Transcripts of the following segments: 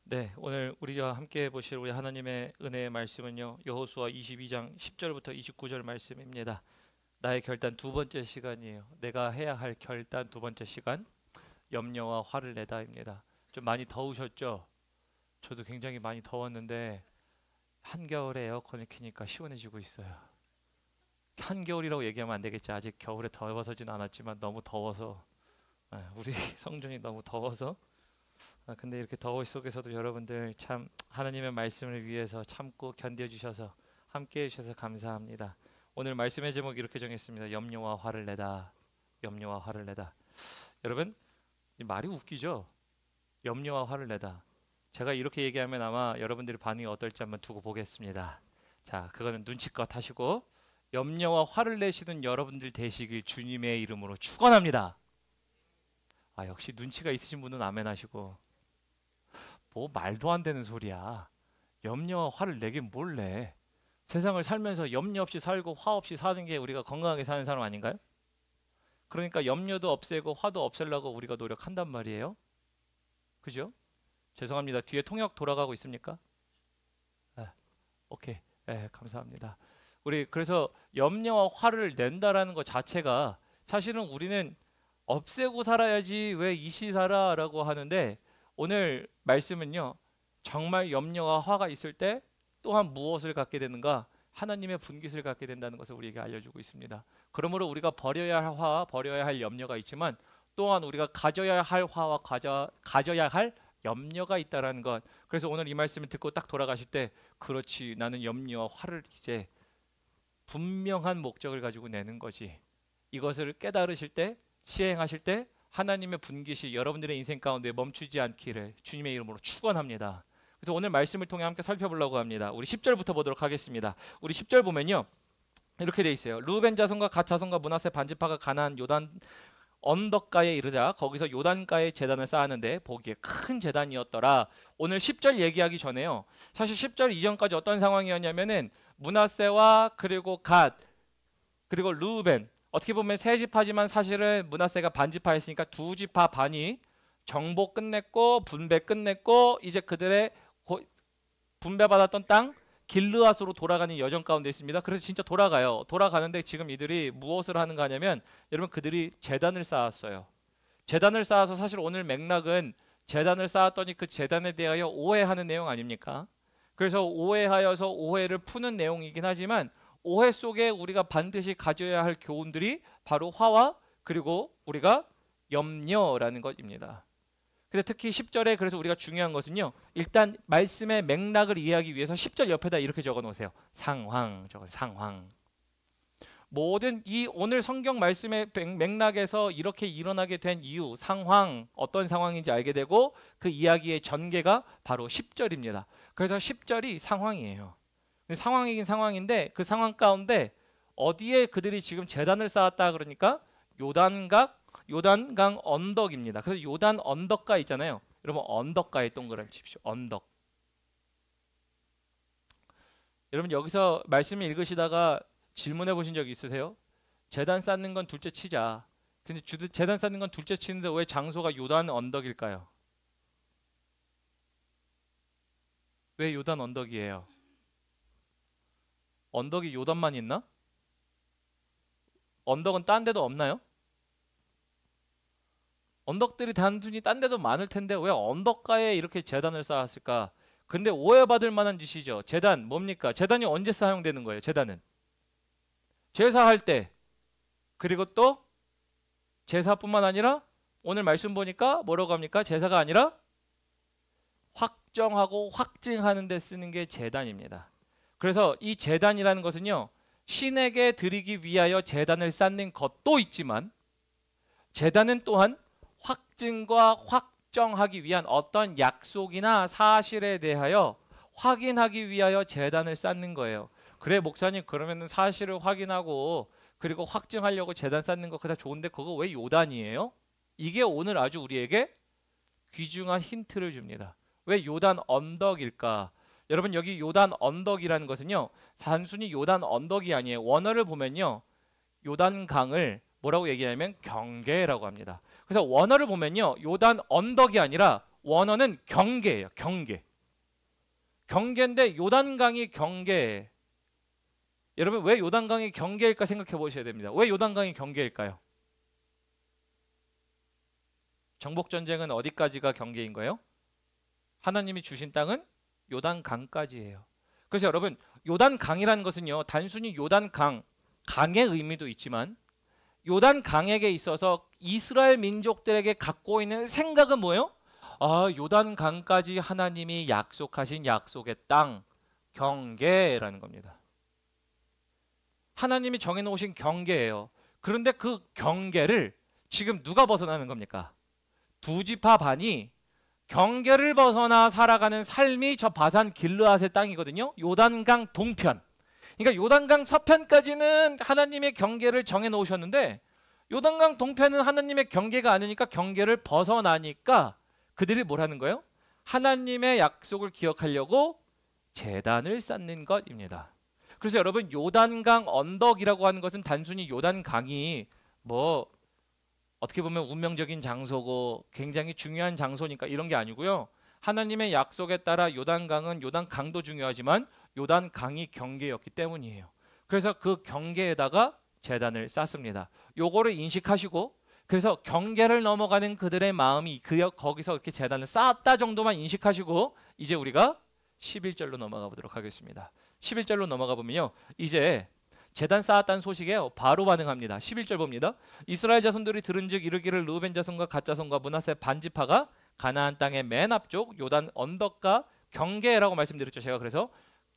네, 오늘 우리가 함께 보실 우리 하나님의 은혜의 말씀은요. 여호수아 22장 10절부터 29절 말씀입니다. 나의 결단 두 번째 시간이에요. 내가 해야 할 결단 두 번째 시간, 염려와 화를 내다입니다. 좀 많이 더우셨죠? 저도 굉장히 많이 더웠는데 한겨울에 에어컨을 켜니까 시원해지고 있어요. 한겨울이라고 얘기하면 안 되겠지. 아직 겨울에 더워서진 않았지만 너무 더워서 우리 성준이 너무 더워서 근데 이렇게 더위 속에서도 여러분들 참 하나님의 말씀을 위해서 참고 견뎌주셔서 함께 해주셔서 감사합니다. 오늘 말씀의 제목 이렇게 정했습니다. 염려와 화를 내다. 염려와 화를 내다. 여러분, 이 말이 웃기죠? 염려와 화를 내다. 제가 이렇게 얘기하면 아마 여러분들의 반응이 어떨지 한번 두고 보겠습니다. 자, 그거는 눈치껏 하시고, 염려와 화를 내시는 여러분들 되시길 주님의 이름으로 축원합니다. 역시 눈치가 있으신 분은 아멘 하시고. 뭐 말도 안 되는 소리야. 염려와 화를 내긴 뭘 내. 세상을 살면서 염려 없이 살고 화 없이 사는 게 우리가 건강하게 사는 사람 아닌가요? 그러니까 염려도 없애고 화도 없애려고 우리가 노력한단 말이에요. 그죠? 죄송합니다. 뒤에 통역 돌아가고 있습니까? 오케이. 감사합니다. 우리 그래서 염려와 화를 낸다라는 것 자체가 사실은 우리는 없애고 살아야지 왜 이시 살아라고 하는데, 오늘 말씀은요, 정말 염려와 화가 있을 때 또한 무엇을 갖게 되는가? 하나님의 분깃을 갖게 된다는 것을 우리에게 알려주고 있습니다. 그러므로 우리가 버려야 할 화와 버려야 할 염려가 있지만 또한 우리가 가져야 할 화와 가져야 할 염려가 있다는 것. 그래서 오늘 이 말씀을 듣고 딱 돌아가실 때, 그렇지, 나는 염려와 화를 이제 분명한 목적을 가지고 내는 거지. 이것을 깨달으실 때, 시행하실 때 하나님의 분깃이 여러분들의 인생 가운데 멈추지 않기를 주님의 이름으로 축원합니다. 그래서 오늘 말씀을 통해 함께 살펴보려고 합니다. 우리 10절부터 보도록 하겠습니다. 우리 10절 보면요, 이렇게 돼 있어요. 르우벤 자손과 갓 자손과 므낫세 반지파가 가나안 요단 언덕가에 이르자 거기서 요단가에 제단을 쌓았는데 보기에 큰 제단이었더라. 오늘 10절 얘기하기 전에요, 사실 10절 이전까지 어떤 상황이었냐면은 므낫세와 그리고 갓 그리고 르우벤, 어떻게 보면 세 지파지만 사실은 므낫세가 반지파였으니까 두 지파 반이 정복 끝냈고 분배 끝냈고 이제 그들의 분배받았던 땅 길르앗으로 돌아가는 여정 가운데 있습니다. 그래서 진짜 돌아가요. 돌아가는데 지금 이들이 무엇을 하는가 하냐면, 여러분, 그들이 제단을 쌓았어요. 제단을 쌓아서, 사실 오늘 맥락은 제단을 쌓았더니 그 제단에 대하여 오해하는 내용 아닙니까? 그래서 오해하여서 오해를 푸는 내용이긴 하지만 오해 속에 우리가 반드시 가져야 할 교훈들이 바로 화와 그리고 우리가 염려라는 것입니다. 근데 특히 10절에 그래서 우리가 중요한 것은요, 일단 말씀의 맥락을 이해하기 위해서 10절 옆에다 이렇게 적어 놓으세요. 상황. 상황. 모든 이 오늘 성경 말씀의 맥락에서 이렇게 일어나게 된 이유, 상황, 어떤 상황인지 알게 되고 그 이야기의 전개가 바로 10절입니다. 그래서 10절이 상황이에요. 상황이긴 상황인데 그 상황 가운데 어디에 그들이 지금 제단을 쌓았다 그러니까 요단강 언덕입니다. 그래서 요단 언덕가 있잖아요. 여러분, 언덕가에 동그라미 칩시오. 언덕. 여러분, 여기서 말씀을 읽으시다가 질문해 보신 적 있으세요? 제단 쌓는 건 둘째 치자. 근데 제단 쌓는 건 둘째 치는데 왜 장소가 요단 언덕일까요? 왜 요단 언덕이에요? 언덕이 요단만 있나? 언덕은 딴 데도 없나요? 언덕들이 단순히 딴 데도 많을 텐데 왜 언덕가에 이렇게 제단을 쌓았을까? 근데 오해받을 만한 짓이죠. 제단 뭡니까? 제단이 언제 사용되는 거예요? 제단은 제사할 때, 그리고 또 제사뿐만 아니라 오늘 말씀 보니까 뭐라고 합니까? 제사가 아니라 확정하고 확증하는 데 쓰는 게 제단입니다. 그래서 이 제단이라는 것은요, 신에게 드리기 위하여 제단을 쌓는 것도 있지만 제단은 또한 확증과 확정하기 위한 어떤 약속이나 사실에 대하여 확인하기 위하여 제단을 쌓는 거예요. 그래, 목사님, 그러면은 사실을 확인하고 그리고 확증하려고 제단 쌓는 거 그다 좋은데 그거 왜 요단이에요? 이게 오늘 아주 우리에게 귀중한 힌트를 줍니다. 왜 요단 언덕일까? 여러분, 여기 요단 언덕이라는 것은요, 단순히 요단 언덕이 아니에요. 원어를 보면요, 요단강을 뭐라고 얘기하냐면 경계라고 합니다. 그래서 원어를 보면요, 요단 언덕이 아니라 원어는 경계예요. 경계. 경계인데 요단강이 경계. 여러분 왜 요단강이 경계일까 생각해 보셔야 됩니다. 왜 요단강이 경계일까요? 정복전쟁은 어디까지가 경계인 거예요? 하나님이 주신 땅은 요단강까지예요. 그래서 여러분 요단강이라는 것은요 단순히 요단강, 강의 의미도 있지만 요단강에게 있어서 이스라엘 민족들에게 갖고 있는 생각은 뭐예요? 아, 요단강까지 하나님이 약속하신 약속의 땅, 경계라는 겁니다. 하나님이 정해놓으신 경계예요. 그런데 그 경계를 지금 누가 벗어나는 겁니까? 두 지파 반이 경계를 벗어나 살아가는 삶이 저 바산 길르앗의 땅이거든요. 요단강 동편. 그러니까 요단강 서편까지는 하나님의 경계를 정해놓으셨는데 요단강 동편은 하나님의 경계가 아니니까 경계를 벗어나니까 그들이 뭐라는 거예요? 하나님의 약속을 기억하려고 제단을 쌓는 것입니다. 그래서 여러분 요단강 언덕이라고 하는 것은 단순히 요단강이 뭐 어떻게 보면 운명적인 장소고 굉장히 중요한 장소니까 이런 게 아니고요. 하나님의 약속에 따라 요단강은 요단강도 중요하지만 요단강이 경계였기 때문이에요. 그래서 그 경계에다가 제단을 쌓습니다. 요거를 인식하시고 그래서 경계를 넘어가는 그들의 마음이 거기서 이렇게 제단을 쌓았다 정도만 인식하시고 이제 우리가 11절로 넘어가 보도록 하겠습니다. 11절로 넘어가 보면요. 이제 제단 쌓았다는 소식에 바로 반응합니다. 11절 봅니다. 이스라엘 자손들이 들은즉 이르기를 르우벤 자손과 갓 자손과 므낫세 반지파가 가나안 땅의 맨 앞쪽 요단 언덕과 경계라고 말씀드렸죠. 제가 그래서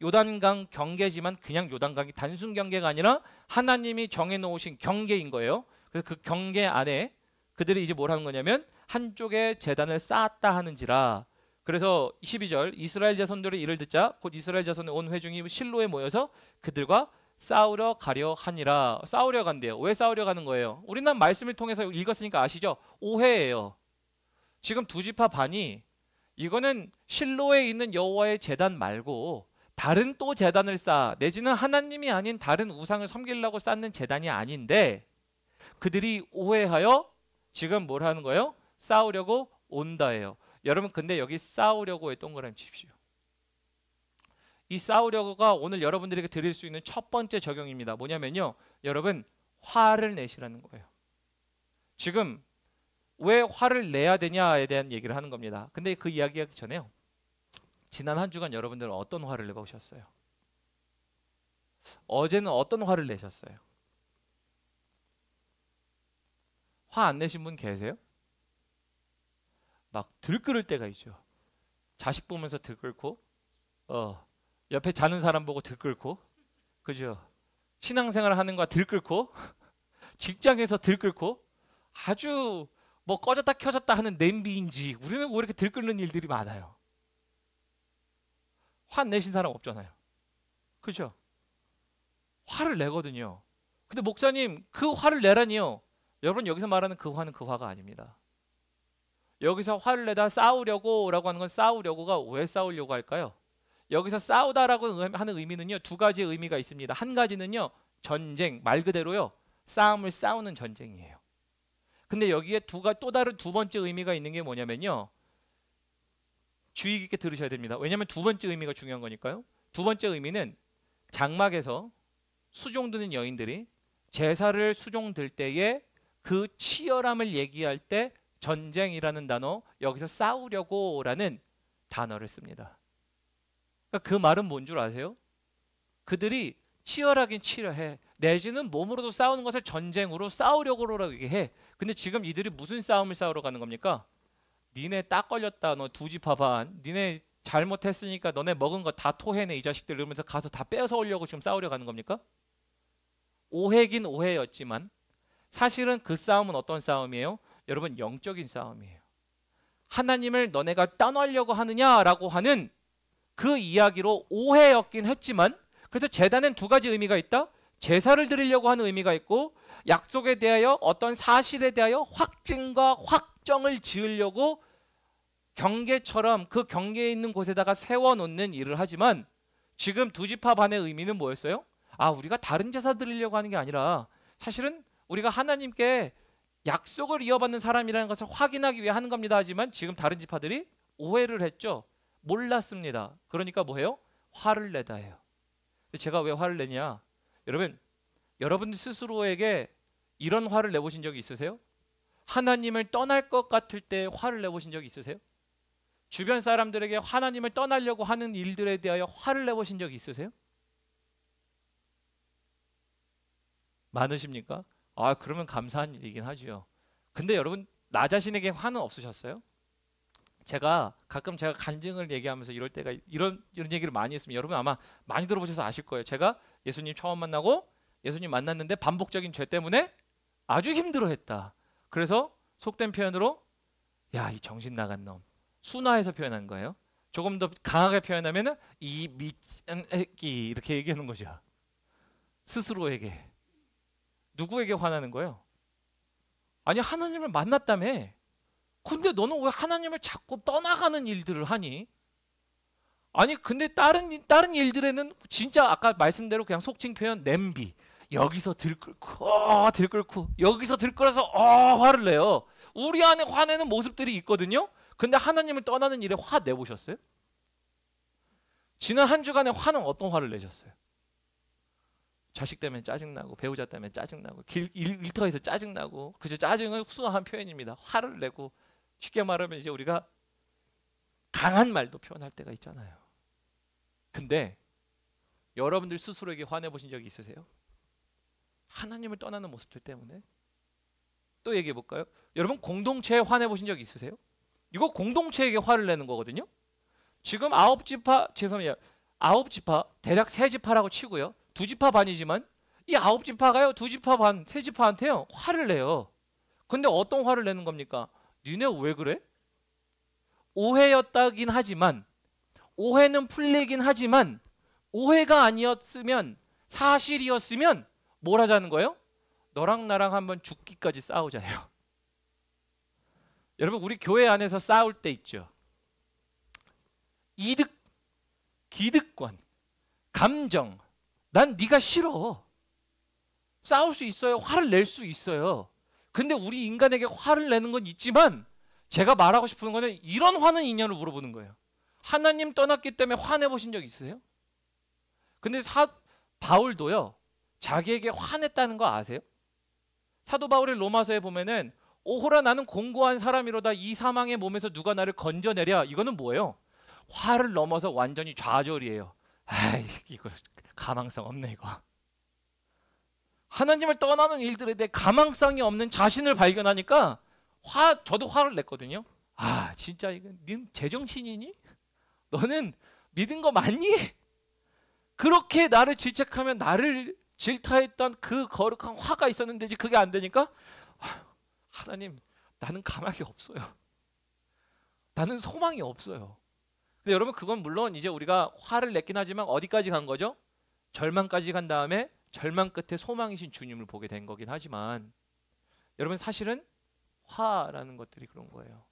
요단강 경계지만 그냥 요단강이 단순 경계가 아니라 하나님이 정해놓으신 경계인 거예요. 그래서 그 경계 안에 그들이 이제 뭘 하는 거냐면 한쪽에 제단을 쌓았다 하는지라. 그래서 12절 이스라엘 자손들이 이를 듣자 곧 이스라엘 자손의 온 회중이 실로에 모여서 그들과 싸우려 가려 하니라. 싸우려 간대요. 왜 싸우려 가는 거예요? 우리는 말씀을 통해서 읽었으니까 아시죠? 오해예요. 지금 두 지파 반이 이거는 실로에 있는 여호와의 제단 말고 다른 또 제단을 쌓아 내지는 하나님이 아닌 다른 우상을 섬기려고 쌓는 제단이 아닌데 그들이 오해하여 지금 뭘 하는 거예요? 싸우려고 온다예요. 여러분 근데 여기 싸우려고에 동그라미 칩시오. 이 싸우려고가 오늘 여러분들에게 드릴 수 있는 첫 번째 적용입니다. 뭐냐면요. 여러분 화를 내시라는 거예요. 지금 왜 화를 내야 되냐에 대한 얘기를 하는 겁니다. 근데 그 이야기하기 전에요. 지난 한 주간 여러분들은 어떤 화를 내보셨어요? 어제는 어떤 화를 내셨어요? 화 안 내신 분 계세요? 막 들끓을 때가 있죠. 자식 보면서 들끓고 옆에 자는 사람 보고 들끓고 그죠? 신앙생활 하는 거 들끓고 직장에서 들끓고 아주 뭐 꺼졌다 켜졌다 하는 냄비인지 우리는 왜 이렇게 들끓는 일들이 많아요. 화 내신 사람 없잖아요. 그죠? 화를 내거든요. 근데 목사님 그 화를 내라니요. 여러분 여기서 말하는 그 화는 그 화가 아닙니다. 여기서 화를 내다 싸우려고 라고 하는 건 싸우려고가 왜 싸우려고 할까요? 여기서 싸우다라고 하는 의미는요. 두 가지의 의미가 있습니다. 한 가지는요. 전쟁 말 그대로요. 싸움을 싸우는 전쟁이에요. 근데 여기에 또 다른 두 번째 의미가 있는 게 뭐냐면요. 주의 깊게 들으셔야 됩니다. 왜냐하면 두 번째 의미가 중요한 거니까요. 두 번째 의미는 장막에서 수종드는 여인들이 제사를 수종들 때에 그 치열함을 얘기할 때 전쟁이라는 단어 여기서 싸우려고 라는 단어를 습니다. 그러니까 그 말은 뭔 줄 아세요? 그들이 치열하긴 치열해. 내지는 몸으로도 싸우는 것을 전쟁으로 싸우려고 해. 근데 지금 이들이 무슨 싸움을 싸우러 가는 겁니까? 니네 딱 걸렸다. 너 두 지파 반. 니네 잘못했으니까 너네 먹은 거 다 토해내 이 자식들 이러면서 가서 다 뺏어 오려고 지금 싸우려 가는 겁니까? 오해긴 오해였지만 사실은 그 싸움은 어떤 싸움이에요? 여러분 영적인 싸움이에요. 하나님을 너네가 떠나려고 하느냐라고 하는 그 이야기로 오해였긴 했지만 그래서 제단은 두 가지 의미가 있다. 제사를 드리려고 하는 의미가 있고 약속에 대하여 어떤 사실에 대하여 확증과 확정을 지으려고 경계처럼 그 경계에 있는 곳에다가 세워놓는 일을 하지만 지금 두 지파 반의 의미는 뭐였어요? 아, 우리가 다른 제사 드리려고 하는 게 아니라 사실은 우리가 하나님께 약속을 이어받는 사람이라는 것을 확인하기 위해 하는 겁니다. 하지만 지금 다른 지파들이 오해를 했죠. 몰랐습니다. 그러니까 뭐예요? 화를 내다 해요. 제가 왜 화를 내냐? 여러분 스스로에게 이런 화를 내보신 적이 있으세요? 하나님을 떠날 것 같을 때 화를 내보신 적이 있으세요? 주변 사람들에게 하나님을 떠나려고 하는 일들에 대하여 화를 내보신 적이 있으세요? 많으십니까? 아, 그러면 감사한 일이긴 하죠. 근데 여러분, 나 자신에게 화는 없으셨어요? 가끔 제가 간증을 얘기하면서 이럴 때가 이런 얘기를 많이 했습니다. 여러분 아마 많이 들어보셔서 아실 거예요. 제가 예수님 처음 만나고 예수님 만났는데 반복적인 죄 때문에 아주 힘들어했다. 그래서 속된 표현으로 야, 이 정신 나간 놈. 순화해서 표현한 거예요. 조금 더 강하게 표현하면은 이 미친 애끼 이렇게 얘기하는 거죠. 스스로에게. 누구에게 화나는 거예요? 아니, 하나님을 만났다며. 근데 너는 왜 하나님을 자꾸 떠나가는 일들을 하니? 아니, 근데 다른 일들에는 진짜 아까 말씀대로 그냥 속칭 표현 냄비. 여기서 들끓고 여기서 들끓어서 화를 내요. 우리 안에 화내는 모습들이 있거든요. 근데 하나님을 떠나는 일에 화 내보셨어요? 지난 한 주간에 화는 어떤 화를 내셨어요? 자식 때문에 짜증나고 배우자 때문에 짜증나고 일터에서 짜증나고 그저 짜증은 순화한 표현입니다. 화를 내고 쉽게 말하면 이제 우리가 강한 말도 표현할 때가 있잖아요. 근데 여러분들 스스로에게 화내보신 적이 있으세요? 하나님을 떠나는 모습들 때문에? 또 얘기해 볼까요? 여러분 공동체에 화내보신 적 있으세요? 이거 공동체에게 화를 내는 거거든요. 지금 9지파 죄송해요. 9지파 대략 3지파라고 치고요. 2지파 반이지만 이 9지파가요. 2지파 반 3지파한테요. 화를 내요. 근데 어떤 화를 내는 겁니까? 니네 왜 그래? 오해였다긴 하지만 오해는 풀리긴 하지만 오해가 아니었으면 사실이었으면 뭘 하자는 거예요? 너랑 나랑 한번 죽기까지 싸우자요. 여러분 우리 교회 안에서 싸울 때 있죠. 이득, 기득권, 감정. 난 네가 싫어. 싸울 수 있어요. 화를 낼 수 있어요. 근데 우리 인간에게 화를 내는 건 있지만 제가 말하고 싶은 거는 이런 화는 있냐를 물어보는 거예요. 하나님 떠났기 때문에 화내보신 적 있으세요? 근데 바울도요. 자기에게 화냈다는 거 아세요? 사도 바울의 로마서에 보면은 오호라 나는 공고한 사람이로다 이 사망의 몸에서 누가 나를 건져내랴. 이거는 뭐예요? 화를 넘어서 완전히 좌절이에요. 아이 이거 가망성 없네 이거. 하나님을 떠나는 일들에 대해 가망성이 없는 자신을 발견하니까 저도 화를 냈거든요. 아 진짜 이거 넌 제정신이니? 너는 믿은 거 맞니? 그렇게 나를 질책하면 나를 질타했던 그 거룩한 화가 있었는데 이제 그게 안 되니까 하나님 나는 가망이 없어요. 나는 소망이 없어요. 근데 여러분 그건 물론 이제 우리가 화를 냈긴 하지만 어디까지 간 거죠? 절망까지 간 다음에 절망 끝에 소망이신 주님을 보게 된 거긴 하지만 여러분 사실은 화라는 것들이 그런 거예요.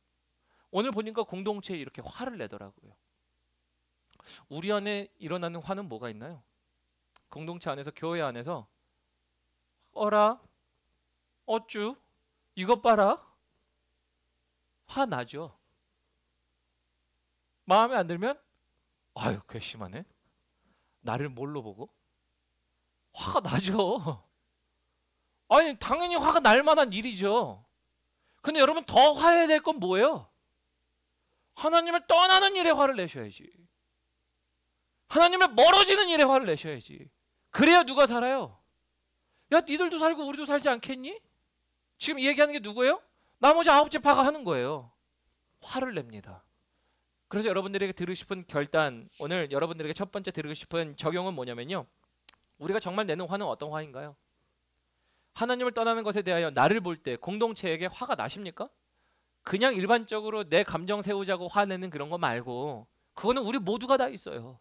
오늘 보니까 공동체에 이렇게 화를 내더라고요. 우리 안에 일어나는 화는 뭐가 있나요? 공동체 안에서 교회 안에서 어라 어쭈 이것 봐라 화나죠. 마음에 안 들면 아유 괘씸하네. 나를 뭘로 보고? 화가 나죠. 아니 당연히 화가 날 만한 일이죠. 근데 여러분 더 화해야 될 건 뭐예요? 하나님을 떠나는 일에 화를 내셔야지. 하나님을 멀어지는 일에 화를 내셔야지. 그래야 누가 살아요? 야 니들도 살고 우리도 살지 않겠니? 지금 이 얘기하는 게 누구예요? 나머지 9지파가 하는 거예요. 화를 냅니다. 그래서 여러분들에게 들으고 싶은 결단, 오늘 여러분들에게 첫 번째 들으고 싶은 적용은 뭐냐면요. 우리가 정말 내는 화는 어떤 화인가요? 하나님을 떠나는 것에 대하여 나를 볼 때 공동체에게 화가 나십니까? 그냥 일반적으로 내 감정 세우자고 화내는 그런 거 말고 그거는 우리 모두가 다 있어요.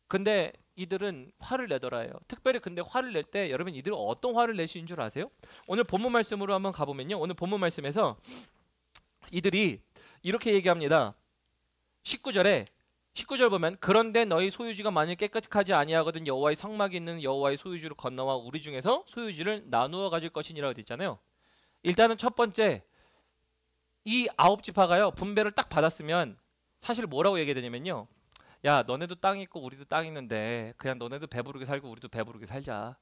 근데 이들은 화를 내더라요. 특별히 근데 화를 낼 때 여러분 이들은 어떤 화를 내시는 줄 아세요? 오늘 본문 말씀으로 한번 가보면요. 오늘 본문 말씀에서 이들이 이렇게 얘기합니다. 19절 보면 그런데 너희 소유지가 만일 깨끗하지 아니하거든 여호와의 성막이 있는 여호와의 소유지로 건너와 우리 중에서 소유지를 나누어 가질 것이니라고 되어 있잖아요. 일단은 첫 번째 이 9지파가요 분배를 딱 받았으면 사실 뭐라고 얘기해야 되냐면요. 야, 너네도 땅 있고 우리도 땅 있는데 그냥 너네도 배부르게 살고 우리도 배부르게 살자.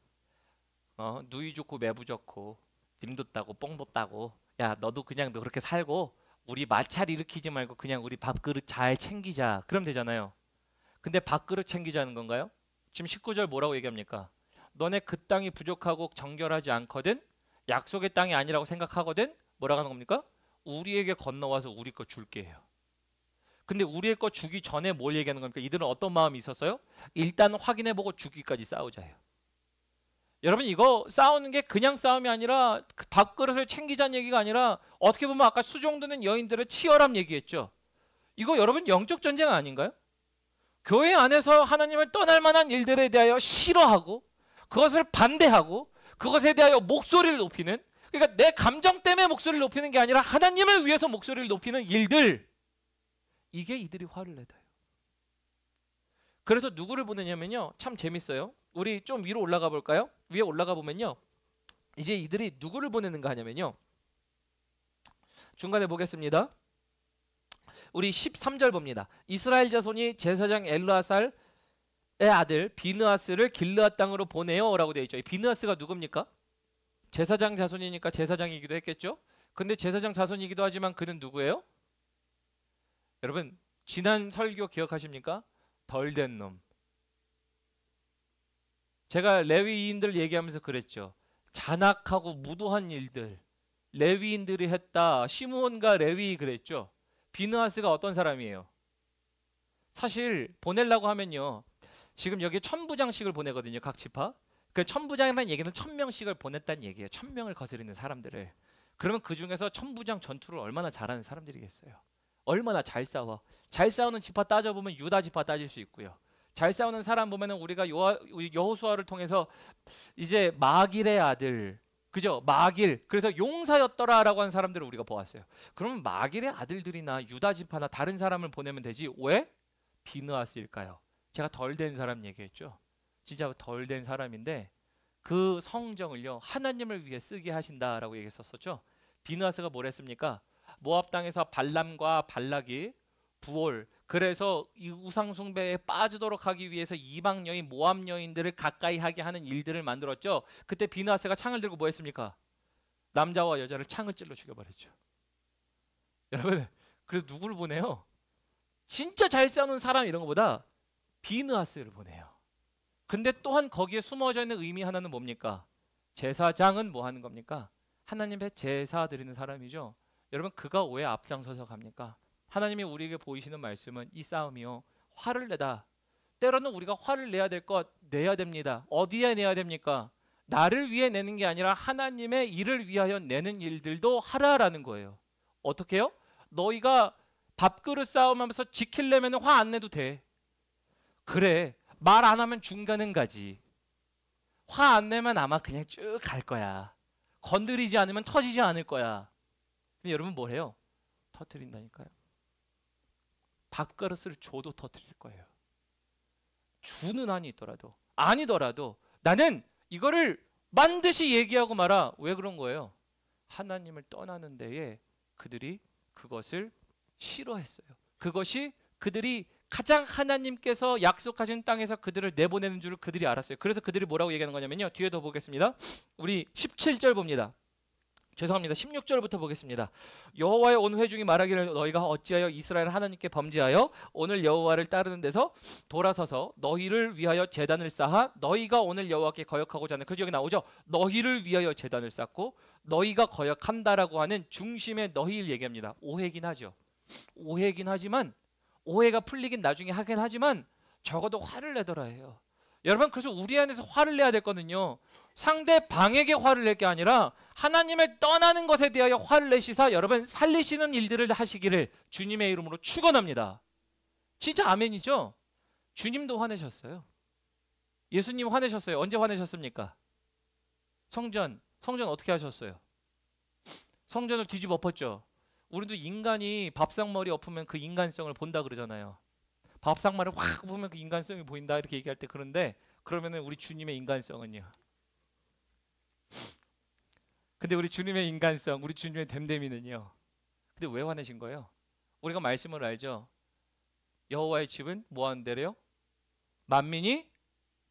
누이 좋고 매부 좋고 님도 따고 뽕도 따고 야, 너도 그냥 너 그렇게 살고 우리 마찰 일으키지 말고 그냥 우리 밥그릇 잘 챙기자. 그럼 되잖아요. 근데 밥그릇 챙기자는 건가요? 지금 19절 뭐라고 얘기합니까? 너네 그 땅이 부족하고 정결하지 않거든? 약속의 땅이 아니라고 생각하거든? 뭐라고 하는 겁니까? 우리에게 건너와서 우리 거 줄게 해요. 근데 우리의 거 주기 전에 뭘 얘기하는 겁니까? 이들은 어떤 마음이 있었어요? 일단 확인해보고 주기까지 싸우자 해요. 여러분, 이거 싸우는 게 그냥 싸움이 아니라 그 밥그릇을 챙기자는 얘기가 아니라 어떻게 보면 아까 수종드는 여인들의 치열함 얘기했죠. 이거 여러분 영적 전쟁 아닌가요? 교회 안에서 하나님을 떠날 만한 일들에 대하여 싫어하고 그것을 반대하고 그것에 대하여 목소리를 높이는, 그러니까 내 감정 때문에 목소리를 높이는 게 아니라 하나님을 위해서 목소리를 높이는 일들, 이게 이들이 화를 내다요. 그래서 누구를 보내냐면요, 참 재밌어요. 우리 좀 위로 올라가 볼까요? 위에 올라가 보면요, 이제 이들이 누구를 보내는가 하냐면요, 중간에 보겠습니다. 우리 13절 봅니다. 이스라엘 자손이 제사장 엘르아살의 아들 비느하스를 길르앗 땅으로 보내요 라고 되어 있죠. 이 비느하스가 누굽니까? 제사장 자손이니까 제사장이기도 했겠죠. 근데 제사장 자손이기도 하지만 그는 누구예요? 여러분, 지난 설교 기억하십니까? 덜된 놈. 제가 레위인들 얘기하면서 그랬죠. 잔악하고 무도한 일들 레위인들이 했다. 시므온과 레위 그랬죠. 비느하스가 어떤 사람이에요? 사실 보내려고 하면요, 지금 여기 1000부장씩을 보내거든요, 각 지파. 그 1000부장이라는 얘기는 1000명씩을 보냈다는 얘기예요. 1000명을 거스르는 사람들을. 그러면 그 중에서 1000부장 전투를 얼마나 잘하는 사람들이겠어요? 얼마나 잘 싸워. 잘 싸우는 지파 따져보면 유다 지파 따질 수 있고요. 잘 싸우는 사람 보면은 우리가 여호수아를 통해서 이제 마길의 아들, 그죠? 마길. 그래서 용사였더라라고 하는 사람들을 우리가 보았어요. 그러면 마길의 아들들이나 유다 지파나 다른 사람을 보내면 되지. 왜? 비느하스일까요? 제가 덜 된 사람 얘기했죠. 진짜 덜 된 사람인데 그 성정을요, 하나님을 위해 쓰게 하신다라고 얘기했었죠. 비느하스가 뭘 했습니까? 모압 땅에서 발람과 발락이 부올, 그래서 이 우상 숭배에 빠지도록 하기 위해서 이방 여인, 모압 여인들을 가까이 하게 하는 일들을 만들었죠. 그때 비느하스가 창을 들고 뭐 했습니까? 남자와 여자를 창을 찔러 죽여버렸죠. 여러분, 그래서 누구를 보내요? 진짜 잘 싸우는 사람 이런 것보다 비느하스를 보내요. 근데 또한 거기에 숨어져 있는 의미 하나는 뭡니까? 제사장은 뭐 하는 겁니까? 하나님의 제사 드리는 사람이죠. 여러분, 그가 왜 앞장서서 갑니까? 하나님이 우리에게 보이시는 말씀은 이 싸움이요, 화를 내다. 때로는 우리가 화를 내야 될 것 내야 됩니다. 어디에 내야 됩니까? 나를 위해 내는 게 아니라 하나님의 일을 위하여 내는 일들도 하라라는 거예요. 어떻게 해요? 너희가 밥그릇 싸움하면서 지키려면 화 안 내도 돼. 그래, 말 안 하면 중간은 가지. 화 안 내면 아마 그냥 쭉 갈 거야. 건드리지 않으면 터지지 않을 거야. 근데 여러분 뭘 해요? 터뜨린다니까요. 밥그릇을 줘도 터뜨릴 거예요. 주는 한이 있더라도 아니더라도 나는 이거를 반드시 얘기하고 말아. 왜 그런 거예요? 하나님을 떠나는 데에 그들이 그것을 싫어했어요. 그것이 그들이 가장 하나님께서 약속하신 땅에서 그들을 내보내는 줄을 그들이 알았어요. 그래서 그들이 뭐라고 얘기하는 거냐면요, 뒤에 더 보겠습니다. 우리 17절 봅니다. 죄송합니다. 16절부터 보겠습니다. 여호와의 온 회중이 말하기를 너희가 어찌하여 이스라엘 하나님께 범죄하여 오늘 여호와를 따르는 데서 돌아서서 너희를 위하여 제단을 쌓아 너희가 오늘 여호와께 거역하고자 하는, 그 여기 나오죠. 너희를 위하여 제단을 쌓고 너희가 거역한다라고 하는 중심의 너희를 얘기합니다. 오해긴 하죠. 오해긴 하지만, 오해가 풀리긴 나중에 하긴 하지만 적어도 화를 내더라 해요. 여러분, 그래서 우리 안에서 화를 내야 될 거는요, 상대방에게 화를 낼 게 아니라 하나님을 떠나는 것에 대하여 화를 내시사 여러분 살리시는 일들을 하시기를 주님의 이름으로 축원합니다. 진짜 아멘이죠? 주님도 화내셨어요. 예수님 화내셨어요. 언제 화내셨습니까? 성전 어떻게 하셨어요? 성전을 뒤집어 엎었죠. 우리도 인간이 밥상머리 엎으면 그 인간성을 본다 그러잖아요. 밥상머리를 확 보면 그 인간성이 보인다 이렇게 얘기할 때, 그런데 그러면은 우리 주님의 인간성은요. 근데 우리 주님의 인간성, 우리 주님의 됨됨이는요. 근데 왜 화내신 거예요? 우리가 말씀을 알죠. 여호와의 집은 뭐 하는 데래요? 만민이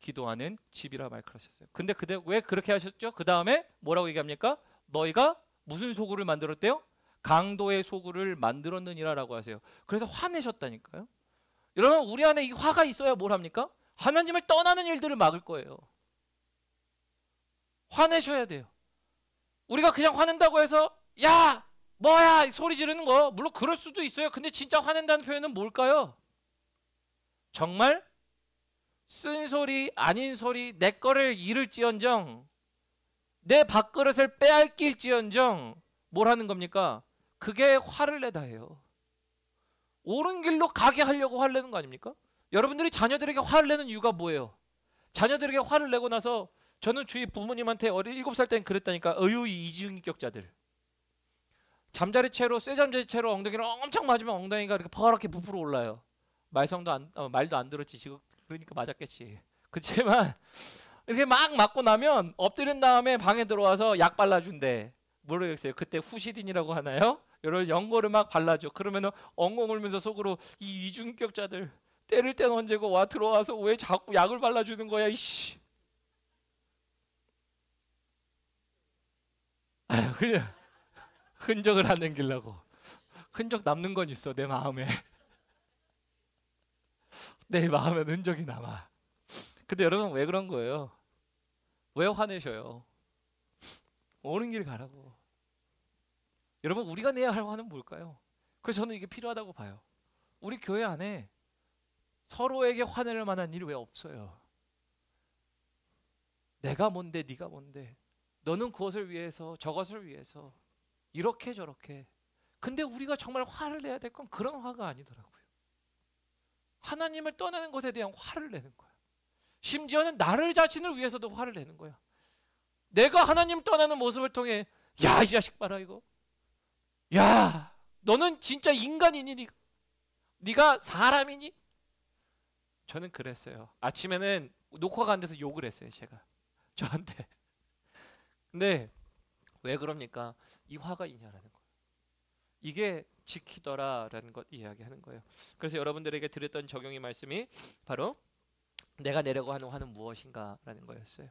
기도하는 집이라 말씀하셨어요. 근데 그때 왜 그렇게 하셨죠? 그 다음에 뭐라고 얘기합니까? 너희가 무슨 소굴을 만들었대요? 강도의 소굴을 만들었느니라라고 하세요. 그래서 화내셨다니까요. 여러분, 우리 안에 이 화가 있어야 뭘 합니까? 하나님을 떠나는 일들을 막을 거예요. 화내셔야 돼요. 우리가 그냥 화낸다고 해서 야 뭐야 소리 지르는 거 물론 그럴 수도 있어요. 근데 진짜 화낸다는 표현은 뭘까요? 정말 쓴소리 아닌 소리 내 거를 잃을지언정 내 밥그릇을 빼앗길지언정 뭘 하는 겁니까? 그게 화를 내다 해요. 옳은 길로 가게 하려고 화를 내는 거 아닙니까? 여러분들이 자녀들에게 화를 내는 이유가 뭐예요? 자녀들에게 화를 내고 나서 저는 주위 부모님한테 7살 때는 그랬다니까. 이 이중인격자들. 잠자리 채로 쇠잠자리 채로 엉덩이를 엄청 맞으면 엉덩이가 이렇게 퍼렇게 부풀어 올라요. 말도 안 들었지 지금. 그러니까 맞았겠지. 그렇지만 이렇게 막 맞고 나면 엎드린 다음에 방에 들어와서 약 발라준대. 모르겠어요. 그때 후시딘이라고 하나요? 여러 연고를 막 발라줘. 그러면은 엉엉 울면서 속으로 이 이중인격자들 때릴 땐 언제고 와 들어와서 왜 자꾸 약을 발라주는 거야 이씨. 아유 그냥 흔적을 안 남기려고. 흔적 남는 건 있어 내 마음에. 내 마음에 흔적이 남아. 근데 여러분 왜 그런 거예요? 왜 화내셔요? 옳은 길 가라고. 여러분 우리가 내야 할 화는 뭘까요? 그래서 저는 이게 필요하다고 봐요. 우리 교회 안에 서로에게 화낼 만한 일이 왜 없어요? 내가 뭔데 네가 뭔데 너는 그것을 위해서 저것을 위해서 이렇게 저렇게. 근데 우리가 정말 화를 내야 될 건 그런 화가 아니더라고요. 하나님을 떠나는 것에 대한 화를 내는 거야. 심지어는 나를 자신을 위해서도 화를 내는 거야. 내가 하나님 떠나는 모습을 통해 야 이 자식 봐라 이거. 야 너는 진짜 인간이니? 네가 사람이니? 저는 그랬어요. 아침에는 녹화가 안 돼서 욕을 했어요 제가 저한테. 근데 왜 그럽니까? 이 화가 있냐라는 거예요. 이게 지키더라라는 것 이야기하는 거예요. 그래서 여러분들에게 드렸던 적용의 말씀이 바로 내가 내려고 하는 화는 무엇인가라는 거였어요.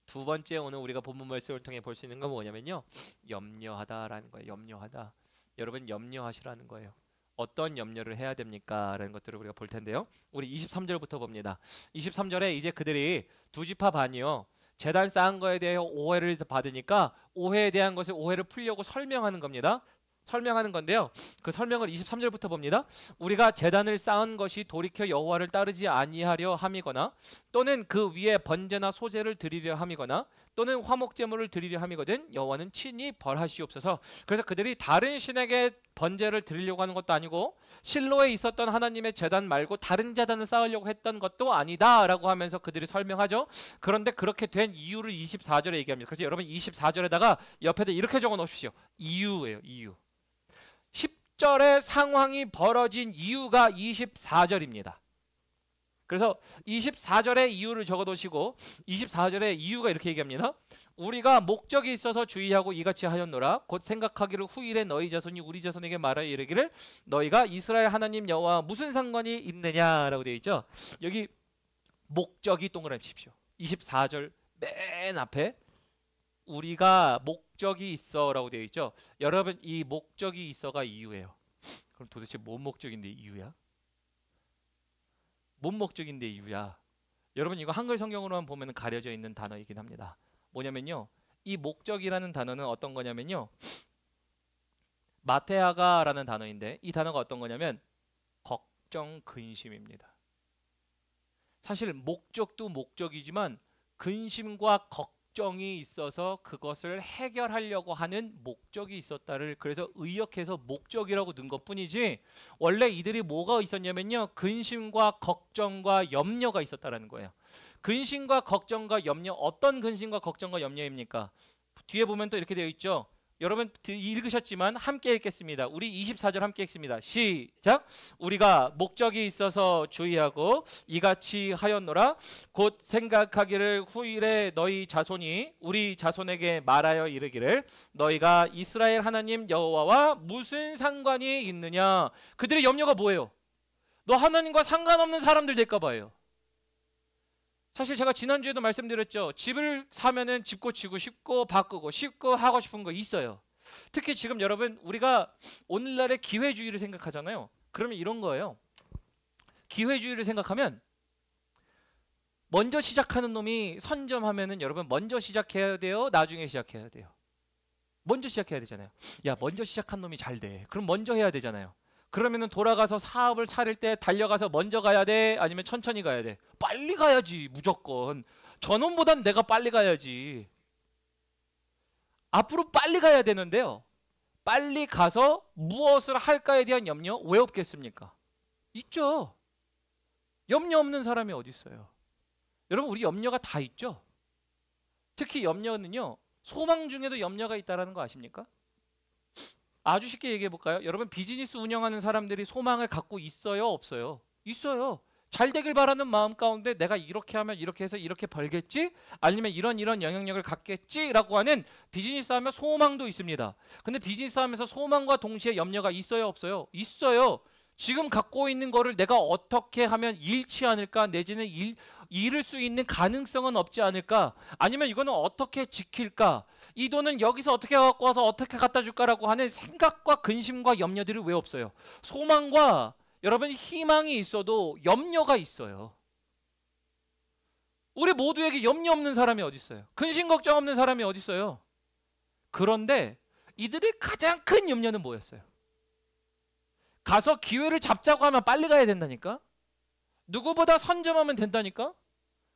두 번째 오늘 우리가 본문 말씀을 통해 볼 수 있는 건 뭐냐면요. 염려하다라는 거예요. 염려하다. 여러분 염려하시라는 거예요. 어떤 염려를 해야 됩니까? 라는 것들을 우리가 볼 텐데요. 우리 23절부터 봅니다. 23절에 이제 그들이 두 지파 반이요. 제단 쌓은 거에 대해 오해를 받으니까 오해에 대한 것을 오해를 풀려고 설명하는 겁니다. 설명하는 건데요. 그 설명을 23절부터 봅니다. 우리가 제단을 쌓은 것이 돌이켜 여호와를 따르지 아니하려 함이거나 또는 그 위에 번제나 소제를 드리려 함이거나 또는 화목 제물을 드리려 함이거든 여호와는 친히 벌하시옵소서. 그래서 그들이 다른 신에게 번제를 드리려고 하는 것도 아니고 실로에 있었던 하나님의 제단 말고 다른 제단을 쌓으려고 했던 것도 아니다라고 하면서 그들이 설명하죠. 그런데 그렇게 된 이유를 24절에 얘기합니다. 그래서 여러분 24절에다가 옆에다 이렇게 적어 놓으십시오. 이유예요. 이유. 10절의 상황이 벌어진 이유가 24절입니다. 그래서 24절의 이유를 적어두시고 24절의 이유가 이렇게 얘기합니다. 우리가 목적이 있어서 주의하고 이같이 하였노라. 곧 생각하기를 후일에 너희 자손이 우리 자손에게 말하여 이르기를 너희가 이스라엘 하나님 여호와 무슨 상관이 있느냐라고 되어 있죠. 여기 목적이 동그라미 치십시오. 24절 맨 앞에 우리가 목적이 있어라고 되어 있죠. 여러분 이 목적이 있어가 이유예요. 그럼 도대체 뭔 목적인데 이유야? 뭔 목적인데 이유야? 여러분 이거 한글 성경으로만 보면 가려져 있는 단어이긴 합니다. 뭐냐면요. 이 목적이라는 단어는 어떤 거냐면요. 마테아가라는 단어인데 이 단어가 어떤 거냐면 걱정, 근심입니다. 사실 목적도 목적이지만 근심과 걱정이 있어서 그것을 해결하려고 하는 목적이 있었다를 그래서 의역해서 목적이라고 넣은 것뿐이지 원래 이들이 뭐가 있었냐면요. 근심과 걱정과 염려가 있었다라는 거예요. 근심과 걱정과 염려 어떤 근심과 걱정과 염려입니까? 뒤에 보면 또 이렇게 되어 있죠. 여러분 읽으셨지만 함께 읽겠습니다. 우리 24절 함께 읽습니다. 시작. 우리가 목적이 있어서 주의하고 이같이 하였노라. 곧 생각하기를 후일에 너희 자손이 우리 자손에게 말하여 이르기를 너희가 이스라엘 하나님 여호와와 무슨 상관이 있느냐. 그들의 염려가 뭐예요? 너 하나님과 상관없는 사람들 될까 봐요. 사실 제가 지난주에도 말씀드렸죠. 집을 사면은 집 고치고 싶고 바꾸고 싶고 하고 싶은 거 있어요. 특히 지금 여러분 우리가 오늘날의 기회주의를 생각하잖아요. 그러면 이런 거예요. 기회주의를 생각하면 먼저 시작하는 놈이 선점하면은 여러분 먼저 시작해야 돼요? 나중에 시작해야 돼요? 먼저 시작해야 되잖아요. 야, 먼저 시작한 놈이 잘 돼. 그럼 먼저 해야 되잖아요. 그러면은 돌아가서 사업을 차릴 때 달려가서 먼저 가야 돼? 아니면 천천히 가야 돼? 빨리 가야지, 무조건. 저놈보단 내가 빨리 가야지. 앞으로 빨리 가야 되는데요. 빨리 가서 무엇을 할까에 대한 염려 왜 없겠습니까? 있죠. 염려 없는 사람이 어디 있어요? 여러분, 우리 염려가 다 있죠? 특히 염려는요, 소망 중에도 염려가 있다는 거 아십니까? 아주 쉽게 얘기해 볼까요? 여러분, 비즈니스 운영하는 사람들이 소망을 갖고 있어요, 없어요? 있어요. 잘 되길 바라는 마음 가운데 내가 이렇게 하면 이렇게 해서 이렇게 벌겠지? 아니면 이런 영향력을 갖겠지라고 하는 비즈니스 하면 소망도 있습니다. 근데 비즈니스 하면서 소망과 동시에 염려가 있어요, 없어요? 있어요. 지금 갖고 있는 거를 내가 어떻게 하면 잃지 않을까? 내지는 잃을 수 있는 가능성은 없지 않을까? 아니면 이거는 어떻게 지킬까? 이 돈은 여기서 어떻게 갖고 와서 어떻게 갖다 줄까라고 하는 생각과 근심과 염려들이 왜 없어요? 소망과 여러분 희망이 있어도 염려가 있어요. 우리 모두에게 염려 없는 사람이 어디 있어요? 근심 걱정 없는 사람이 어디 있어요? 그런데 이들의 가장 큰 염려는 뭐였어요? 가서 기회를 잡자고 하면 빨리 가야 된다니까? 누구보다 선점하면 된다니까?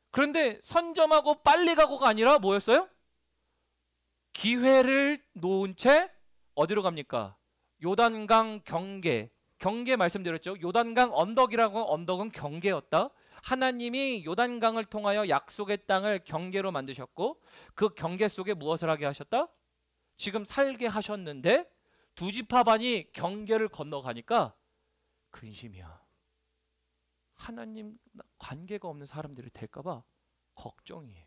그런데 선점하고 빨리 가고가 아니라 뭐였어요? 기회를 놓은 채 어디로 갑니까? 요단강 경계 말씀드렸죠. 요단강 언덕이라고 언덕은 경계였다. 하나님이 요단강을 통하여 약속의 땅을 경계로 만드셨고 그 경계 속에 무엇을 하게 하셨다? 지금 살게 하셨는데 두 지파반이 경계를 건너가니까 근심이야. 하나님 관계가 없는 사람들이 될까 봐 걱정이에요.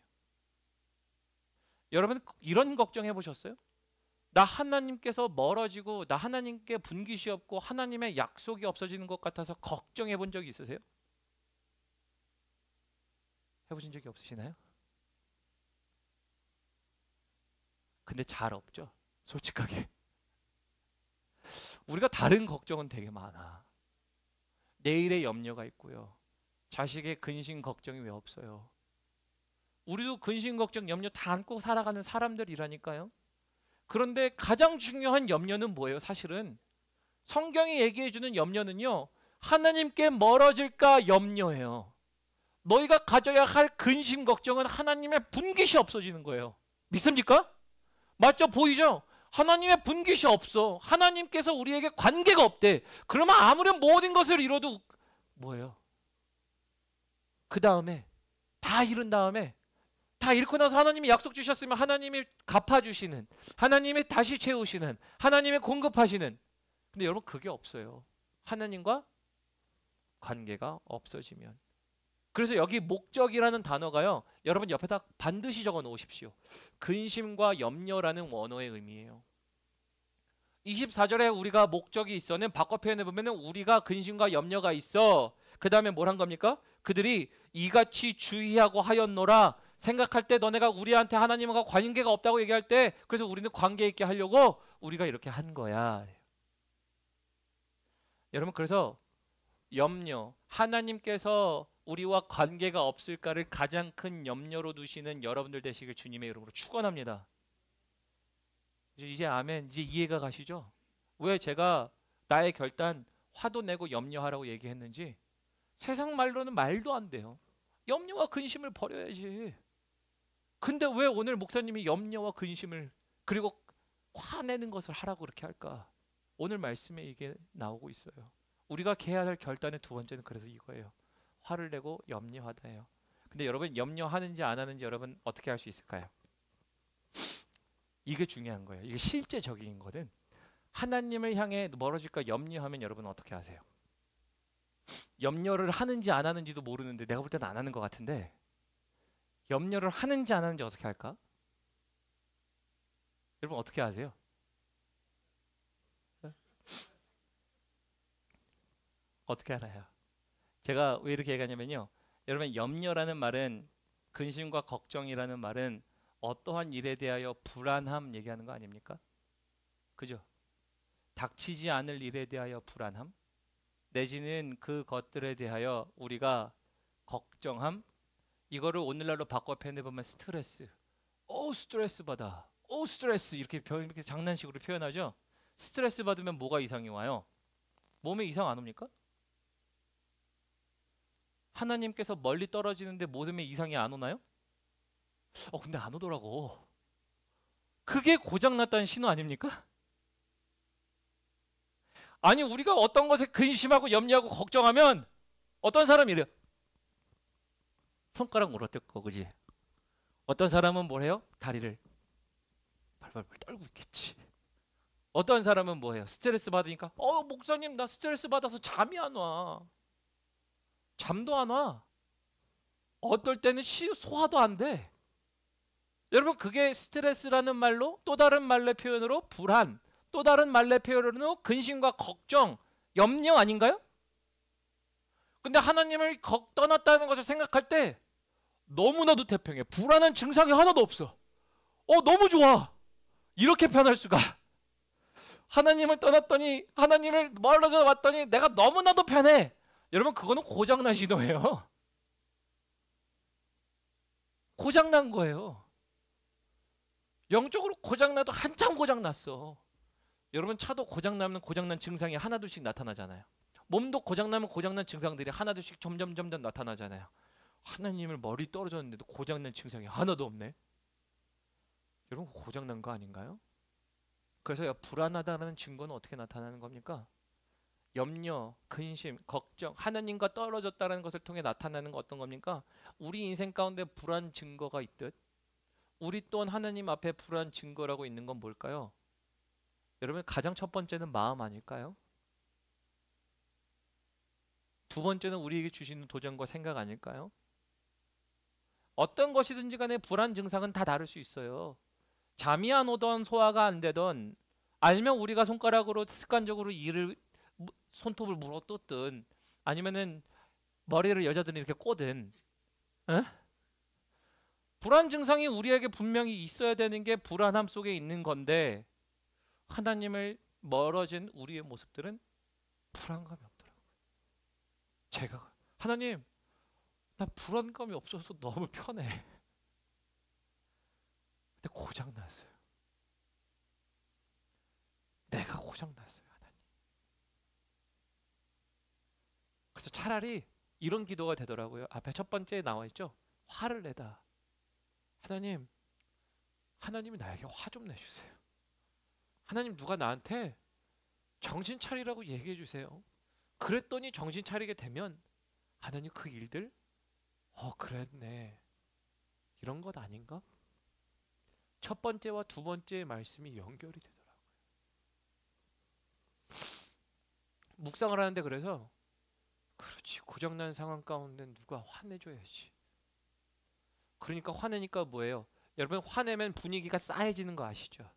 여러분 이런 걱정 해보셨어요? 나 하나님께서 멀어지고 나 하나님께 분깃이 없고 하나님의 약속이 없어지는 것 같아서 걱정해 본 적이 있으세요? 해보신 적이 없으시나요? 근데 잘 없죠. 솔직하게. 우리가 다른 걱정은 되게 많아. 내일의 염려가 있고요. 자식의 근심 걱정이 왜 없어요? 우리도 근심 걱정 염려 다 안고 살아가는 사람들이라니까요. 그런데 가장 중요한 염려는 뭐예요? 사실은 성경이 얘기해주는 염려는요, 하나님께 멀어질까 염려해요. 너희가 가져야 할 근심 걱정은 하나님의 분깃이 없어지는 거예요. 믿습니까? 맞죠? 보이죠? 하나님의 분깃이 없어. 하나님께서 우리에게 관계가 없대. 그러면 아무리 모든 것을 이뤄도 뭐예요? 그 다음에 다 잃은 다음에 다 잃고 나서 하나님이 약속 주셨으면 하나님이 갚아주시는, 하나님이 다시 채우시는, 하나님이 공급하시는. 근데 여러분 그게 없어요. 하나님과 관계가 없어지면. 그래서 여기 목적이라는 단어가요, 여러분 옆에다 반드시 적어 놓으십시오. 근심과 염려라는 원어의 의미예요. 24절에 우리가 목적이 있어는 바꿔 표현해 보면 우리가 근심과 염려가 있어. 그 다음에 뭘 한 겁니까? 그들이 이같이 주의하고 하였노라. 생각할 때 너네가 우리한테 하나님과 관계가 없다고 얘기할 때 그래서 우리는 관계 있게 하려고 우리가 이렇게 한 거야. 여러분 그래서 염려, 하나님께서 우리와 관계가 없을까를 가장 큰 염려로 두시는 여러분들 되시길 주님의 이름으로 축원합니다. 이제 아멘, 이제 이해가 가시죠? 왜 제가 나의 결단 화도 내고 염려하라고 얘기했는지. 세상 말로는 말도 안 돼요. 염려와 근심을 버려야지. 근데 왜 오늘 목사님이 염려와 근심을 그리고 화내는 것을 하라고 그렇게 할까? 오늘 말씀에 이게 나오고 있어요. 우리가 해야 할 결단의 두 번째는 그래서 이거예요. 화를 내고 염려하다예요. 근데 여러분 염려하는지 안 하는지 여러분 어떻게 할 수 있을까요? 이게 중요한 거예요. 이게 실제적인 거든. 하나님을 향해 멀어질까 염려하면 여러분 어떻게 하세요? 염려를 하는지 안 하는지도 모르는데 내가 볼 때는 안 하는 것 같은데 염려를 하는지 안 하는지 어떻게 할까? 여러분 어떻게 하세요? 어떻게 알아요? 제가 왜 이렇게 얘기하냐면요. 여러분 염려라는 말은 근심과 걱정이라는 말은 어떠한 일에 대하여 불안함 얘기하는 거 아닙니까? 그죠? 닥치지 않을 일에 대하여 불안함 내지는 그 것들에 대하여 우리가 걱정함 이거를 오늘날로 바꿔 표현해보면 스트레스. 스트레스 받아. 스트레스 이렇게 장난식으로 표현하죠. 스트레스 받으면 뭐가 이상이 와요? 몸에 이상 안 옵니까? 하나님께서 멀리 떨어지는데 몸에 이상이 안 오나요? 근데 안 오더라고. 그게 고장났다는 신호 아닙니까? 아니 우리가 어떤 것에 근심하고 염려하고 걱정하면 어떤 사람이 이래요. 손가락 물어뜯고 그지? 어떤 사람은 뭘 해요? 다리를 발발발 떨고 있겠지. 어떤 사람은 뭐 해요? 스트레스 받으니까 목사님 나 스트레스 받아서 잠이 안 와. 잠도 안 와. 어떨 때는 소화도 안 돼. 여러분 그게 스트레스라는 말로 또 다른 말의 표현으로 불안 또 다른 말의 표현으로 근심과 걱정 염려 아닌가요? 근데 하나님을 떠났다는 것을 생각할 때 너무나도 태평해. 불안한 증상이 하나도 없어. 너무 좋아. 이렇게 변할 수가. 하나님을 떠났더니 하나님을 멀어져 왔더니 내가 너무나도 편해. 여러분 그거는 고장난 신호예요. 고장난 거예요. 영적으로 고장나도 한참 고장났어. 여러분 차도 고장나면 고장난 증상이 하나둘씩 나타나잖아요. 몸도 고장나면 고장난 증상들이 하나둘씩 점점 나타나잖아요. 하나님을 멀리 떨어졌는데도 고장난 증상이 하나도 없네. 여러분 고장난 거 아닌가요? 그래서 불안하다는 증거는 어떻게 나타나는 겁니까? 염려, 근심, 걱정, 하나님과 떨어졌다는 것을 통해 나타나는 거 어떤 겁니까? 우리 인생 가운데 불안 증거가 있듯 우리 또한 하나님 앞에 불안 증거라고 있는 건 뭘까요? 여러분 가장 첫 번째는 마음 아닐까요? 두 번째는 우리에게 주시는 도전과 생각 아닐까요? 어떤 것이든지 간에 불안 증상은 다 다를 수 있어요. 잠이 안 오던 소화가 안 되던 알면 우리가 손가락으로 습관적으로 손톱을 물어뜯든 아니면은 머리를 여자들이 이렇게 꼬든 에? 불안 증상이 우리에게 분명히 있어야 되는 게 불안함 속에 있는 건데 하나님을 멀어진 우리의 모습들은 불안감이 없더라고요. 제가 하나님 나 불안감이 없어서 너무 편해. 근데 고장났어요. 내가 고장났어요 하나님. 그래서 차라리 이런 기도가 되더라고요. 앞에 첫 번째에 나와 있죠. 화를 내다. 하나님이 나에게 화 좀 내주세요. 하나님 누가 나한테 정신 차리라고 얘기해 주세요. 그랬더니 정신 차리게 되면 하나님 그 일들 그랬네. 이런 것 아닌가? 첫 번째와 두 번째의 말씀이 연결이 되더라고요. 묵상을 하는데 그래서 그렇지 고장난 상황 가운데 누가 화내줘야지. 그러니까 화내니까 뭐예요? 여러분 화내면 분위기가 싸해지는 거 아시죠?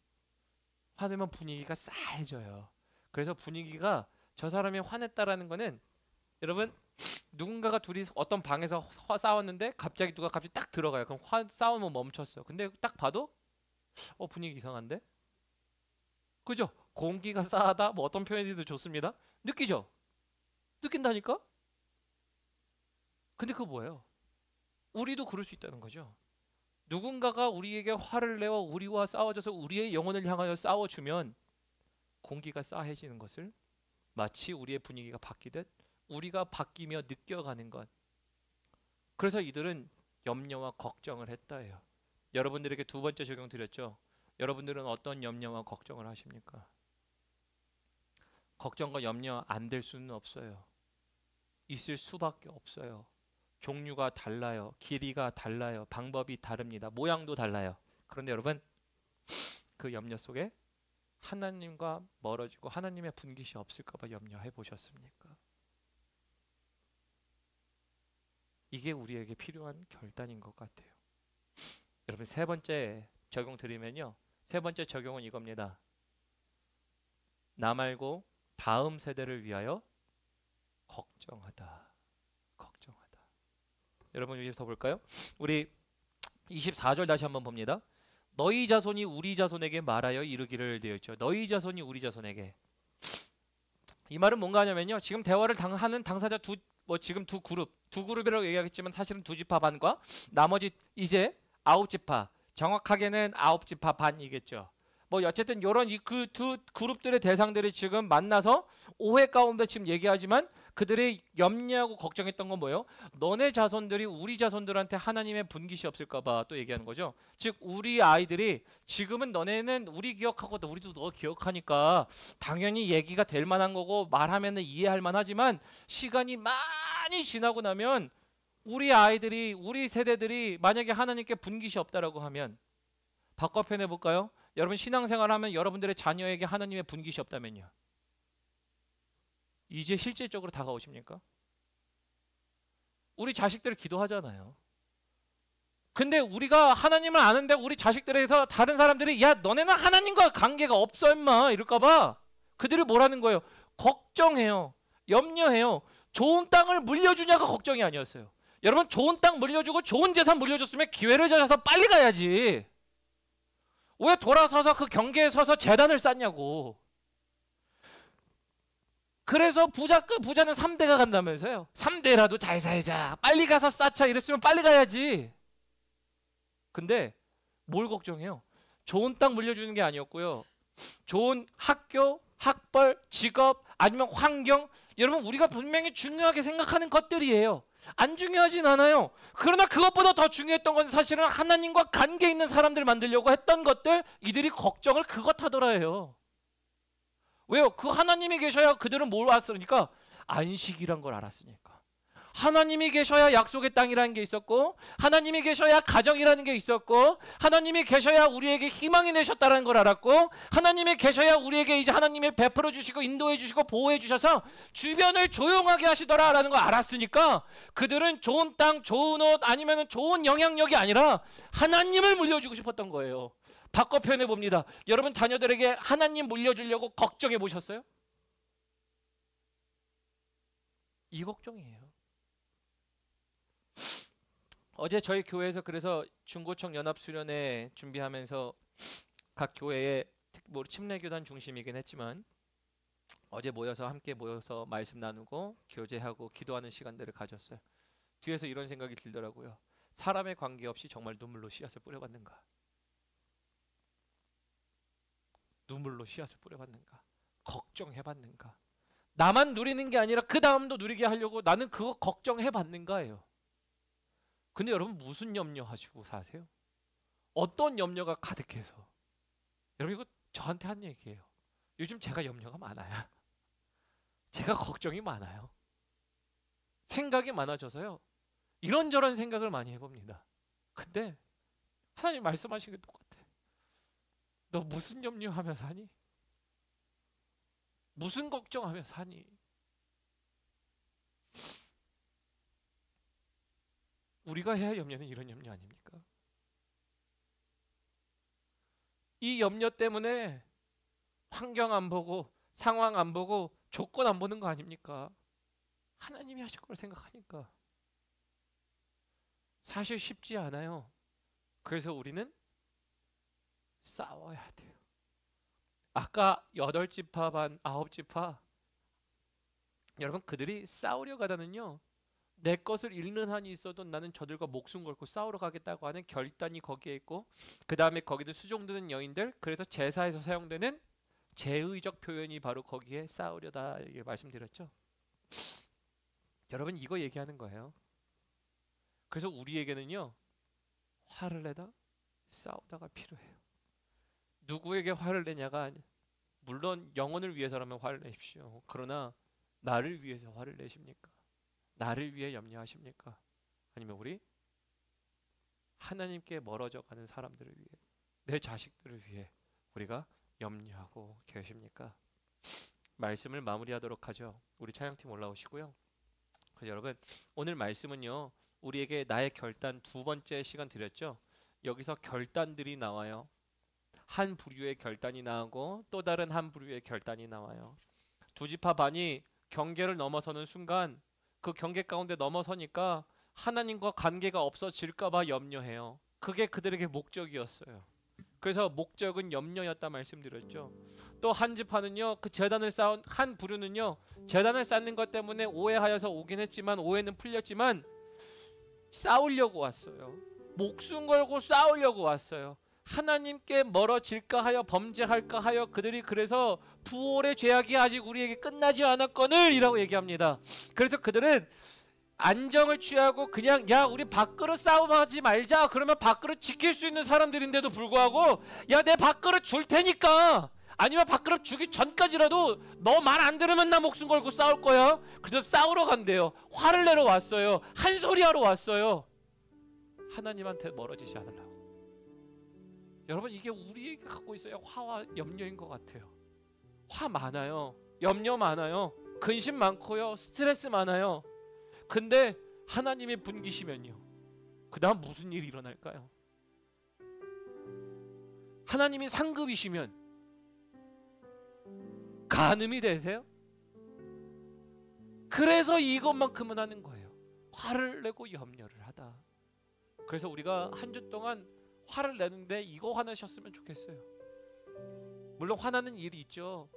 화내면 분위기가 싸해져요. 그래서 분위기가 저 사람이 화냈다라는 거는 여러분 누군가가 둘이 어떤 방에서 싸웠는데 갑자기 누가 딱 들어가요. 그럼 싸움은 멈췄어요. 근데 딱 봐도 분위기 이상한데? 그죠? 공기가 싸하다 뭐 어떤 표현이도 좋습니다. 느끼죠? 느낀다니까? 근데 그거 뭐예요? 우리도 그럴 수 있다는 거죠. 누군가가 우리에게 화를 내어 우리와 싸워져서 우리의 영혼을 향하여 싸워주면 공기가 싸해지는 것을 마치 우리의 분위기가 바뀌듯 우리가 바뀌며 느껴가는 것. 그래서 이들은 염려와 걱정을 했다예요. 여러분들에게 두 번째 적용 드렸죠. 여러분들은 어떤 염려와 걱정을 하십니까? 걱정과 염려 안 될 수는 없어요. 있을 수밖에 없어요. 종류가 달라요. 길이가 달라요. 방법이 다릅니다. 모양도 달라요. 그런데 여러분 그 염려 속에 하나님과 멀어지고 하나님의 분깃이 없을까 봐 염려해 보셨습니까? 이게 우리에게 필요한 결단인 것 같아요. 여러분 세 번째 적용 드리면요. 세 번째 적용은 이겁니다. 나 말고 다음 세대를 위하여 걱정하다. 여러분 여기 더 볼까요? 우리 24절 다시 한번 봅니다. 너희 자손이 우리 자손에게 말하여 이르기를 되어 있죠. 너희 자손이 우리 자손에게. 이 말은 뭔가 하냐면요. 지금 대화를 하는 당사자 지금 두 그룹이라고 얘기하겠지만 사실은 두 지파 반과 나머지 이제 9지파, 정확하게는 9지파 반이겠죠. 뭐 어쨌든 이런 그 두 그룹들의 대상들이 지금 만나서 오해 가운데 지금 얘기하지만 그들이 염려하고 걱정했던 건 뭐예요? 너네 자손들이 우리 자손들한테 하나님의 분깃이 없을까봐 또 얘기하는 거죠. 즉 우리 아이들이 지금은 너네는 우리 기억하고 우리도 너 기억하니까 당연히 얘기가 될 만한 거고 말하면 이해할 만하지만 시간이 많이 지나고 나면 우리 아이들이 우리 세대들이 만약에 하나님께 분깃이 없다라고 하면 바꿔 표현해 볼까요? 여러분 신앙생활하면 여러분들의 자녀에게 하나님의 분깃이 없다면요. 이제 실질적으로 다가오십니까? 우리 자식들 기도하잖아요. 근데 우리가 하나님을 아는데 우리 자식들에서 다른 사람들이 야 너네는 하나님과 관계가 없어 임마 이럴까봐 그들이 뭐라는 거예요? 걱정해요. 염려해요. 좋은 땅을 물려주냐가 걱정이 아니었어요. 여러분 좋은 땅 물려주고 좋은 재산 물려줬으면 기회를 찾아서 빨리 가야지. 왜 돌아서서 그 경계에 서서 재단을 쌓냐고. 그래서 부자는 3대가 간다면서요. 3대라도 잘 살자. 빨리 가서 쌓자. 이랬으면 빨리 가야지. 근데 뭘 걱정해요? 좋은 땅 물려주는 게 아니었고요. 좋은 학교, 학벌, 직업, 아니면 환경. 여러분 우리가 분명히 중요하게 생각하는 것들이에요. 안 중요하진 않아요. 그러나 그것보다 더 중요했던 건 사실은 하나님과 관계 있는 사람들 만들려고 했던 것들. 이들이 걱정을 그것 하더라 해요. 왜요? 그 하나님이 계셔야 그들은 뭘 왔으니까 안식이란 걸 알았으니까. 하나님이 계셔야 약속의 땅이라는 게 있었고 하나님이 계셔야 가정이라는 게 있었고 하나님이 계셔야 우리에게 희망이 되셨다는 걸 알았고 하나님이 계셔야 우리에게 이제 하나님이 베풀어 주시고 인도해 주시고 보호해 주셔서 주변을 조용하게 하시더라라는 걸 알았으니까 그들은 좋은 땅, 좋은 옷 아니면 좋은 영향력이 아니라 하나님을 물려주고 싶었던 거예요. 바꿔 표현해 봅니다. 여러분 자녀들에게 하나님 물려주려고 걱정해 보셨어요? 이 걱정이에요. 어제 저희 교회에서 그래서 중고청 연합수련회 준비하면서 각 교회의 침례교단 중심이긴 했지만 어제 함께 모여서 말씀 나누고 교제하고 기도하는 시간들을 가졌어요. 뒤에서 이런 생각이 들더라고요. 사람에 관계없이 정말 눈물로 씨앗을 뿌려봤는가? 눈물로 씨앗을 뿌려봤는가? 걱정해봤는가? 나만 누리는 게 아니라 그 다음도 누리게 하려고 나는 그거 걱정해봤는가예요. 근데 여러분 무슨 염려하시고 사세요? 어떤 염려가 가득해서? 여러분 이거 저한테 한 얘기예요. 요즘 제가 염려가 많아요. 제가 걱정이 많아요. 생각이 많아져서요. 이런저런 생각을 많이 해봅니다. 근데 하나님 말씀하신 게 똑같아. 너 무슨 염려하며 사니? 무슨 걱정하며 사니? 우리가 해야 할 염려는 이런 염려 아닙니까? 이 염려 때문에 환경 안 보고 상황 안 보고 조건 안 보는 거 아닙니까? 하나님이 하실 걸 생각하니까. 사실 쉽지 않아요. 그래서 우리는 싸워야 돼요. 아까 8지파 반 9지파 여러분 그들이 싸우려 가다는요. 내 것을 잃는 한이 있어도 나는 저들과 목숨 걸고 싸우러 가겠다고 하는 결단이 거기에 있고 그 다음에 거기도 수종드는 여인들 그래서 제사에서 사용되는 제의적 표현이 바로 거기에 싸우려다 이렇게 말씀드렸죠. 여러분 이거 얘기하는 거예요. 그래서 우리에게는요. 화를 내다 싸우다가 필요해요. 누구에게 화를 내냐가 물론 영혼을 위해서라면 화를 내십시오. 그러나 나를 위해서 화를 내십니까? 나를 위해 염려하십니까? 아니면 우리 하나님께 멀어져 가는 사람들을 위해 내 자식들을 위해 우리가 염려하고 계십니까? 말씀을 마무리하도록 하죠. 우리 찬양팀 올라오시고요. 그래서 여러분 오늘 말씀은요. 우리에게 나의 결단 두 번째 시간 드렸죠. 여기서 결단들이 나와요. 한 부류의 결단이 나오고 또 다른 한 부류의 결단이 나와요. 두 지파 반이 경계를 넘어서는 순간 그 경계 가운데 넘어서니까 하나님과 관계가 없어질까 봐 염려해요. 그게 그들에게 목적이었어요. 그래서 목적은 염려였다 말씀드렸죠. 또 한 지파는요, 그 제단을 쌓은 한 부류는요, 제단을 쌓는 것 때문에 오해하여서 오긴 했지만, 오해는 풀렸지만 싸우려고 왔어요. 목숨 걸고 싸우려고 왔어요. 하나님께 멀어질까 하여, 범죄할까 하여 그들이 그래서 부올의 죄악이 아직 우리에게 끝나지 않았거늘 이라고 얘기합니다. 그래서 그들은 안정을 취하고 그냥 야 우리 밥그릇 싸움하지 말자, 그러면 밥그릇 지킬 수 있는 사람들인데도 불구하고 야 내 밥그릇 줄 테니까, 아니면 밥그릇 주기 전까지라도 너 말 안 들으면 나 목숨 걸고 싸울 거야. 그래서 싸우러 간대요. 화를 내러 왔어요. 한 소리 하러 왔어요. 하나님한테 멀어지지 않으려고. 여러분, 이게 우리에게 갖고 있어야 화와 염려인 것 같아요. 화 많아요. 염려 많아요. 근심 많고요. 스트레스 많아요. 근데 하나님이 분기시면요, 그 다음 무슨 일이 일어날까요? 하나님이 상급이시면 간음이 되세요? 그래서 이것만큼은 하는 거예요. 화를 내고 염려를 하다. 그래서 우리가 한 주 동안 화를 내는데 이거 화내셨으면 좋겠어요. 물론 화나는 일이 있죠.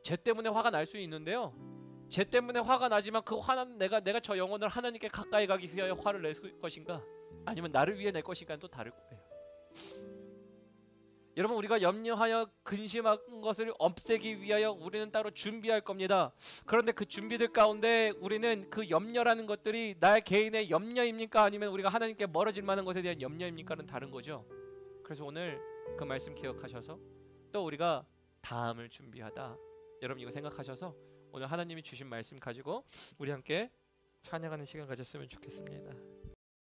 죄 때문에 화가 날 수 있는데요, 죄 때문에 화가 나지만 그 화는 내가 저 영혼을 하나님께 가까이 가기 위하여 화를 낼 것인가, 아니면 나를 위해 낼 것인가는 또 다를 거예요. 여러분, 우리가 염려하여 근심한 것을 없애기 위하여 우리는 따로 준비할 겁니다. 그런데 그 준비들 가운데 우리는 그 염려라는 것들이 나의 개인의 염려입니까, 아니면 우리가 하나님께 멀어질 만한 것에 대한 염려입니까는 다른 거죠. 그래서 오늘 그 말씀 기억하셔서 또 우리가 다음을 준비하다, 여러분 이거 생각하셔서 오늘 하나님이 주신 말씀 가지고 우리 함께 찬양하는 시간 가졌으면 좋겠습니다.